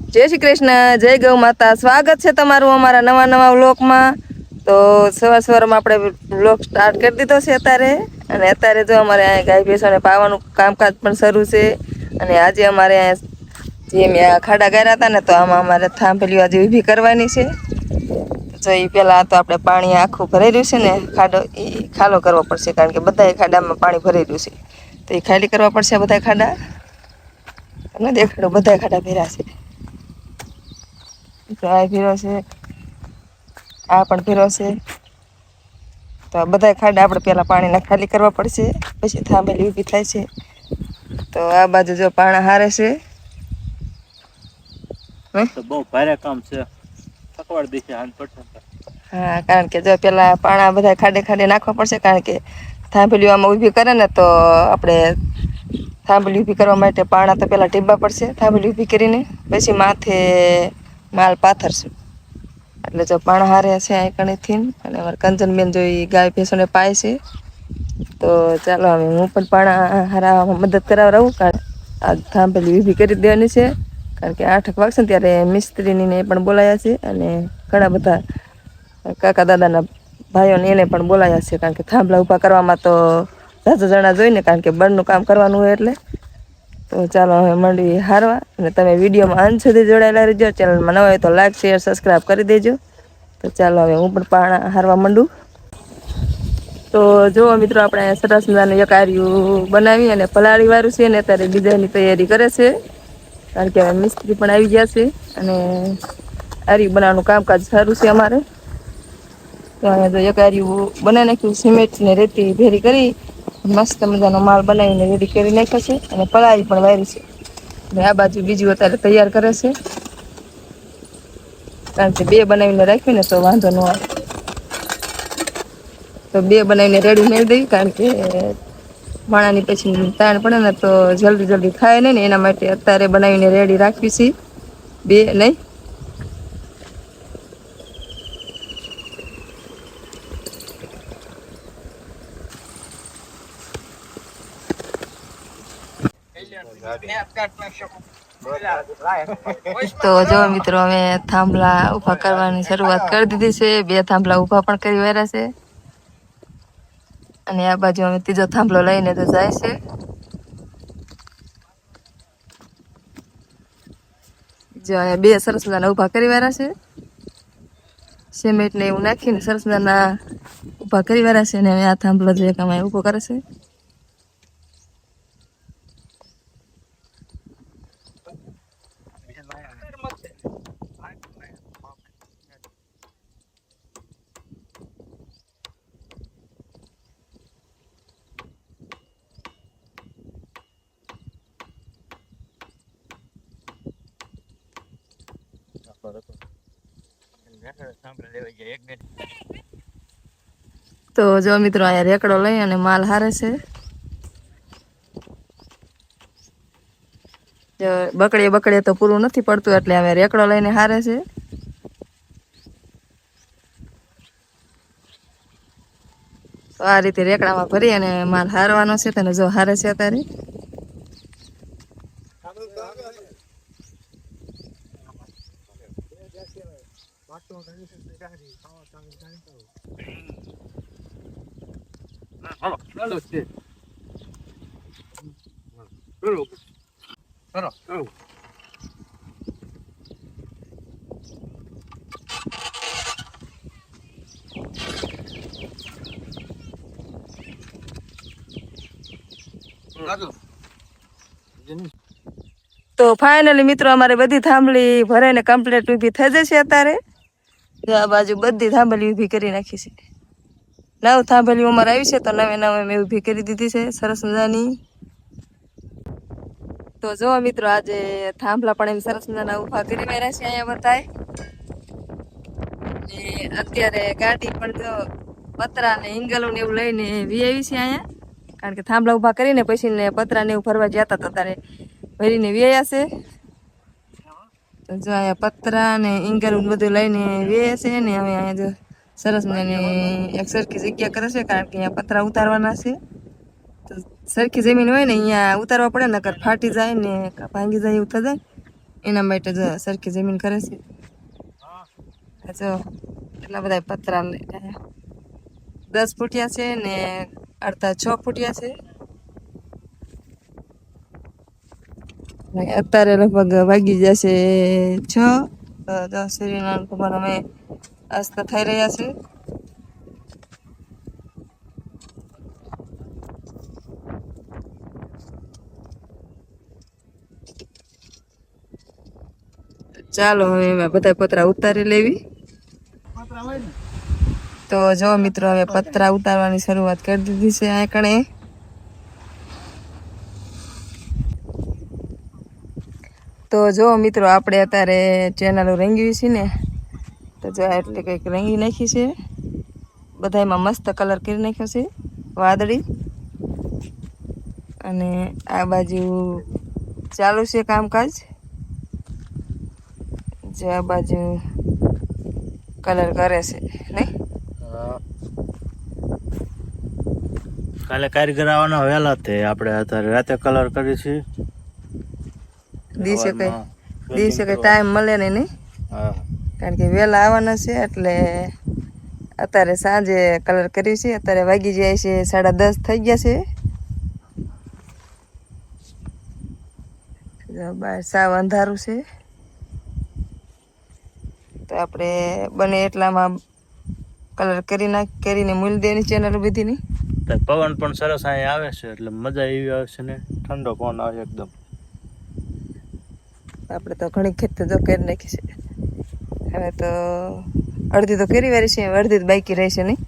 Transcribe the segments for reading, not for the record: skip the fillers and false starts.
જય શ્રી કૃષ્ણ, જય ગૌ માતા. સ્વાગત છે તમારું અમારા નવા વ્લોગમાં. તો સવારમાં આપણે વ્લોગ સ્ટાર્ટ કરી દીધો છે અત્યારે. અને અત્યારે જો અમારે અહીંયા ગાય ભેંસોને પાવાનું કામકાજ પણ શરૂ છે. અને આજે અમારે જે મેં ખાડા ગાર્યા હતા ને, તો આમાં અમારે થાંભલીઓ આજે ઊભી કરવાની છે. તો એ પેલા તો આપણે પાણી આખું ભરાઈ રહ્યું છે ને, ખાડો એ ખાલો કરવો પડશે, કારણ કે બધા ખાડામાં પાણી ભરાઈ રહ્યું છે. તો એ ખાલી કરવા પડશે બધા ખાડા. અને દેખાડો બધા ખાડા ભર્યા છે. તો આ ભીરો છે, આ પણ ભીરો છે. તો બધા ખાડા આપણે પેલા પાણીના ખાલી કરવા પડશે, પછી થાંભલી ઊભી થાય છે. તો આ બાજુ જો પાણા હારે છે. તો બહુ ભારે કામ છે, થકવાડ દેશે હાથ પડશે. હા, કારણ કે જો પેલા પાણા બધા ખાડે ખાડે નાખવા પડશે, કારણ કે થાંભલીઓ આમાં ઊભી કરે ને, તો આપણે થાંભલી ઊભી કરવા માટે પાણા તો પેલા ટીપવા પડશે. થાંભલી ઊભી કરીને પછી માથે માલ પાથરશું. એટલે જો પાણા હારે છે આ કણીથી. અને અમારે કંચનબેન જો એ ગાય ભેંસોને પાય છે. તો ચાલો હવે હું પણ પાણા હારાવામાં મદદ કરાવવા રહું. આ થાંભલી ઊભી કરી દેવાની છે, કારણ કે 8 વાગશે ને ત્યારે મિસ્ત્રીને પણ બોલાયા છે. અને ઘણા બધા કાકા દાદાના ભાઈઓને એને પણ બોલાયા છે, કારણ કે થાંભલા ઊભા કરવામાં તો ઝાઝા જણા જોઈ ને, કારણ કે બળનું કામ કરવાનું હોય એટલે. તો ચાલો હવે મંડવી હારવા. અને તમે વિડીયોમાં અંત સુધી જોડાયેલા રહેજો. ચેનલમાં નવા હોય તો લાઈક, શેર, સબસ્ક્રાઈબ કરી દેજો. તો ચાલો હવે હું પણ પાણા હારવા માંડું. તો જો મિત્રો, આપણે સરસ મજાનું યકાર્યું બનાવી અને પલાળી વાળું છે ને, અત્યારે બીજાની તૈયારી કરે છે. કારણ કે મિસ્ત્રી પણ આવી ગયા છે. અને આર્યું બનાવવાનું કામકાજ સારું છે અમારે. તો અહીંયા તો યકાર્યું બનાવી નાખ્યું, સિમેન્ટ ને રેતી ભેરી કરી મસ્ત મજાનો માલ બનાવીને રેડી કરી નાખ્યો છે. અને પલાળી પણ વાળી છે. અને આ બાજુ બીજું અત્યારે તૈયાર કરે છે, કારણ કે 2 બનાવીને રાખ્યું ને તો વાંધો ન આવે. તો 2 બનાવીને રેડી નહીં દઈ, કારણ કે માણાની પછી તાણ પડે ને તો જલ્દી થાય નહીં ને, એના માટે અત્યારે બનાવીને રેડી રાખવી છે 2 નહીં. તો જો મિત્રો, અમે થાંભલા ઊભા કરવાની શરૂઆત કરી દીધી છે. 2 થાંભલા ઊભા પણ કરી વાળ્યા છે. અને આ બાજુ અમે ત્રીજો થાંભલો લઈને તો જાય છે. જો અહીંયા 2 સરસ મજાના ઊભા કરી વાળ્યા છે. સિમેન્ટ ને એવું નાખીને સરસ મજાના ઊભા કરી વાળ્યા છે. અને હવે આ થાંભલો જે કામ ઊભો કરે છે. તો જો મિત્રો, અહીંયા રેકડો લઈ અને માલ હારે છે. બકડે તો પૂરું નથી પડતું, એટલે હવે રેકડો લઈને હારે છે. તો આ રીતે રેકડામાં ભરી અને માલ હારવાનો છે. તને જો હારે છે અત્યારે. તો ફાઇનલી મિત્રો, અમારે બધી થાંભલી ભરાઈને કમ્પ્લીટ ઊભી થઈ જશે અત્યારે. આ બાજુ બધી થાંભલી ઊભી કરી નાખી છે. 9 થાંભલીઓ અમારે આવી છે, તો 9 મેં ઊભી કરી દીધી છે સરસ મજાની. તો જો મિત્રો, આજે થાંભલા પણ એમ સરસ મજાના ઊભા કરી વાળ્યા છે અહીંયા બધાય. ને અત્યારે ગાડી પણ જો પતરા ને હિંગલો ને એવું લઈને વી આવી છે અહીંયા, કારણ કે થાંભલા ઊભા કરીને પછી ને પતરા ને એવું ફરવા જતા હતા, ત્યારે ભરીને વ્યાયા છે. તો જો અહીંયા પતરા ને ઈંગલ બધું લઈને વ્યાયા છે. ને હવે અહીંયા જો સરસ મજાની એક સરખી જગ્યા કરે છે, કારણ કે અહીંયા પતરા ઉતારવાના છે. તો સરખી જમીન હોય ને અહીંયા ઉતારવા પડે, નકર ફાટી જાય ને ભાંગી જાય એવું થઈ જાય. એના માટે જો સરખી જમીન કરે છે. જો એટલા બધા પતરા લઈ આવ્યા. 10 ફૂટિયા છે ને અડધા 6 ફૂટિયા છે. અત્યારે લગભગ વાગી જશે 6. તો સૂર્યનારાયણ ભગવાન અમે અસ્ત થઈ રહ્યા છે. ચાલો હવે એમાં બધા પતરા ઉતારી લેવી. તો જો મિત્રો હવે પતરા ઉતારવાની શરૂઆત કરી દીધી છે આ કણે. તો જો મિત્રો આપણે અત્યારે ચેનલ રંગી છે ને, તો જો એટલે કંઈક રંગી નાખી છે. બધામાં મસ્ત કલર કરી નાખ્યો છે વાદળી. અને આ બાજુ ચાલુ છે કામકાજ. જે આ બાજુ કલર કરે છે નહીં. કાલે કારીગર આવવાના વહેલા તે આપણે અત્યારે રાતે કલર કરીશું. દિવસે કઈ ટાઈમ મળે નહીં નહીં, કારણ કે વહેલા આવવાના છે એટલે અત્યારે સાંજે કલર કર્યું છે. અત્યારે વાગી જાય છે 10:30 થઈ ગયા છે. બહાર સાવ અંધારું છે. તો આપણે બને એટલામાં કલર કરીને મૂલી દેવાની ચેનલ બધીની. પવન પણ સરસ અહીંયા આવે છે એટલે મજા એવી આવે છે ને, ઠંડો પવન આવે એકદમ. આપણે તો ઘણી ખેતી તો કરી નાખી છે. હવે તો અડધી તો કરી વારી છે, અડધી તો બાકી રહેશે નહીં.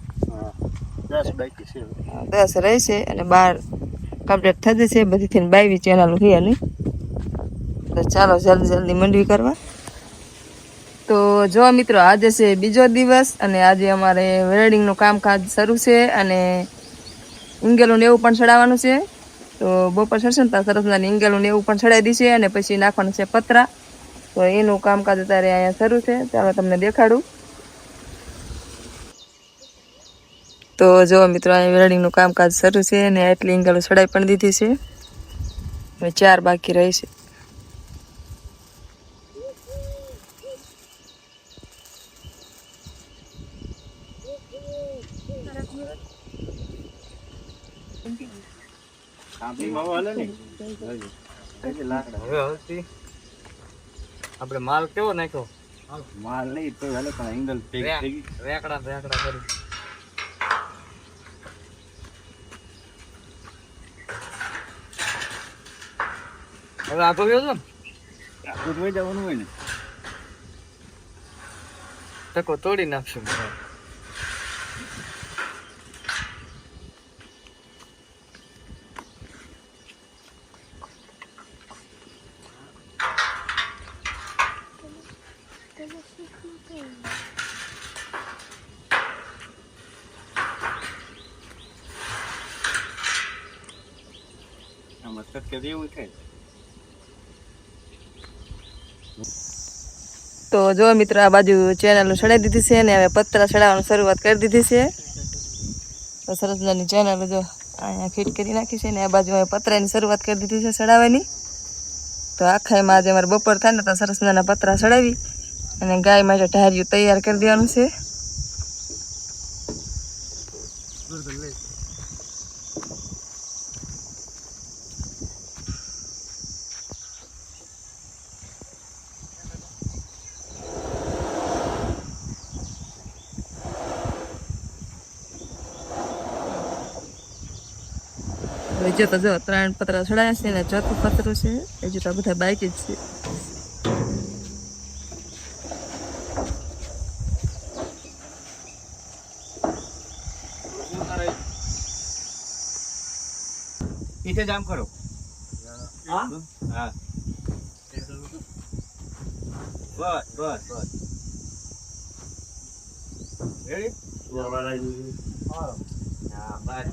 10 બાકી છે. 10 રહેશે અને 12 કમ્પ્લીટ થઈ જશે. બધીથી 22 ચેનલ છે નહીં. તો ચાલો જલ્દી મંડવી કરવા. તો જો મિત્રો આજે છે બીજો દિવસ અને આજે અમારે વેલ્ડિંગનું કામકાજ શરૂ છે અને ઈંગેલું ને એવું પણ ચડાવવાનું છે. તો બપોર ચડશે ને ત્યાં સરસ મજાની ઈંગેલું ને એવું પણ ચડાવી દીશે અને પછી નાખવાનું છે પતરા. તો એનું કામકાજ અત્યારે અહીંયા શરૂ છે. ચાલો તમને દેખાડું. તો જો મિત્રો અહીંયા વેલ્ડિંગનું કામકાજ શરૂ છે અને એટલી ઈંગેલું ચડાવી પણ દીધી છે. હવે 4 બાકી રહી છે. આપણે માલ કેવો નાખ્યો? માલ નહીં તો હાલે પણ એંગલ રેકડા કરી. હવે આગળ ગયો છો ને, આગળ જોઈ જવાનું હોય ને, ટકો તોડી નાખશું. તો જો મિત્રો આ બાજુ ચેનલ ચડાવી દીધી છે ને હવે પતરા ચડાવવાની શરૂઆત કરી દીધી છે. તો સરસ મજાની ચેનલ જો અહીંયા ફિટ કરી નાખી છે ને આ બાજુ હવે પતરાની શરૂઆત કરી દીધી છે ચડાવવાની. તો આખા એમાં આજે અમારે બપોર થાય ને તો સરસ મજાના પતરા ચડાવી અને ગાય માટે ઢાર્યું તૈયાર કરી દેવાનું છે. જો તો જો 3 પતરા ચડાયા છે ને 4થું પતરું છે. હજુ તો બધા બાકી જ છે. પીછે જામ કરો. હા હા બસ રેડી. હા બસ.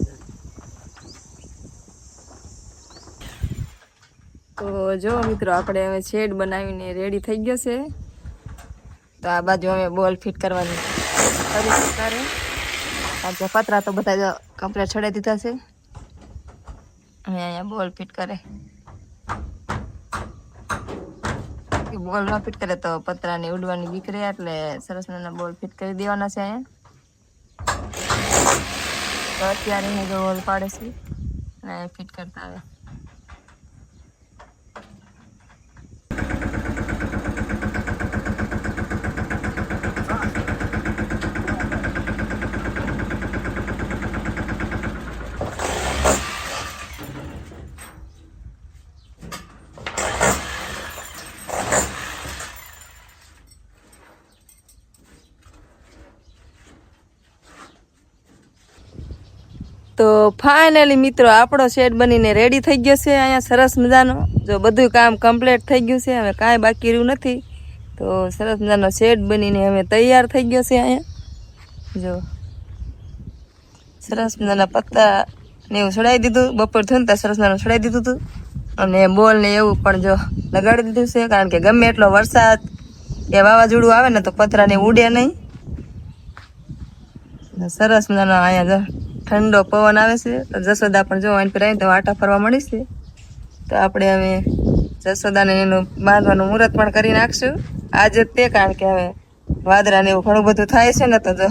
તો જો મિત્રો આપણે હવે શેડ બનાવીને રેડી થઈ ગયો છે. તો આ બાજુ અમે બોલ ફિટ કરવાની કરી સરકારે. કારણ કે પતરા તો બધા કમ્પ્લીટ ચડાવી દીધા છે. હવે અહીંયા બોલ ફિટ કરે. બાકી બોલ ન ફિટ કરે તો પતરાની ઉડવાની બીક રહે એટલે સરસ મજાના બોલ ફિટ કરી દેવાના છે અહીંયા. તો અત્યારે એને જો બોલ પાડે છે અને ફિટ કરતા આવે. તો ફાઇનલી મિત્રો આપણો શેડ બનીને રેડી થઈ ગયો છે અહીંયા સરસ મજાનો. જો બધું કામ કમ્પ્લીટ થઈ ગયું છે, હવે કાંઈ બાકી રહ્યું નથી. તો સરસ મજાનો શેડ બનીને હવે તૈયાર થઈ ગયો છે અહીંયા. જો સરસ મજાના પત્તા ને એવું છોડાવી દીધું. બપોર થયું ને ત્યાં સરસ મજાનું છોડાવી દીધું હતું. અને બોલ ને એવું પણ જો લગાડી દીધું છે, કારણ કે ગમે એટલો વરસાદ કે વાવાઝોડું આવે ને તો પતરાને ઉડે નહીં. સરસ મજાનો અહીંયા જો ઠંડો પવન આવે છે. તો જસોદા પણ જો અહીં પર આવી તો આટા ફરવા મળી છે. તો આપણે હવે જસોદાને એનું બાંધવાનું મુહૂર્ત પણ કરી નાખશું આજે જ તે, કારણ કે હવે વાદળા ને એવું ઘણું બધું થાય છે ને તો જો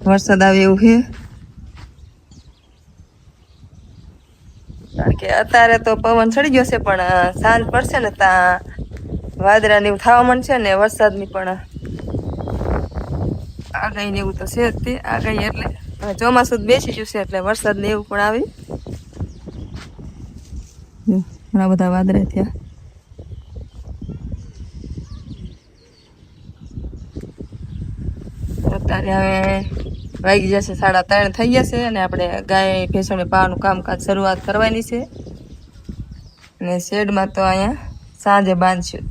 વરસાદ આવે એવું છે. કારણ કે અત્યારે તો પવન ચડી ગયો છે, પણ સાંજ પડશે ને ત્યાં વાદળા ને એવું થવા માંડશે ને વરસાદની પણ આગાહી ને એવું તો છે જ તે. આગાહી એટલે ચોમાસું બેસી ગયું છે એટલે વરસાદ ને એવું પણ આવી ઘણા બધા વાદળા થયા. અત્યારે હવે વાગી જશે 3:30 થઈ જશે અને આપણે ગાય ભેંસોને પાવાનું કામકાજ શરૂઆત કરવાની છે. અને શેડમાં તો અહીંયા સાંજે બાંધશું.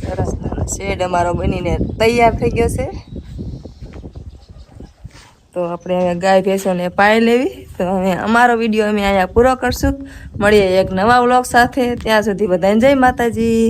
સરસ શેડ અમારો બનીને તૈયાર થઈ ગયો છે. તો આપણે હવે ગાય ભેંસોને પાઈ લેવી. તો હવે અમારો વિડીયો અમે અહીંયા પૂરો કરશું. મળીએ એક નવા વ્લોગ સાથે. ત્યાં સુધી બધાને જય માતાજી.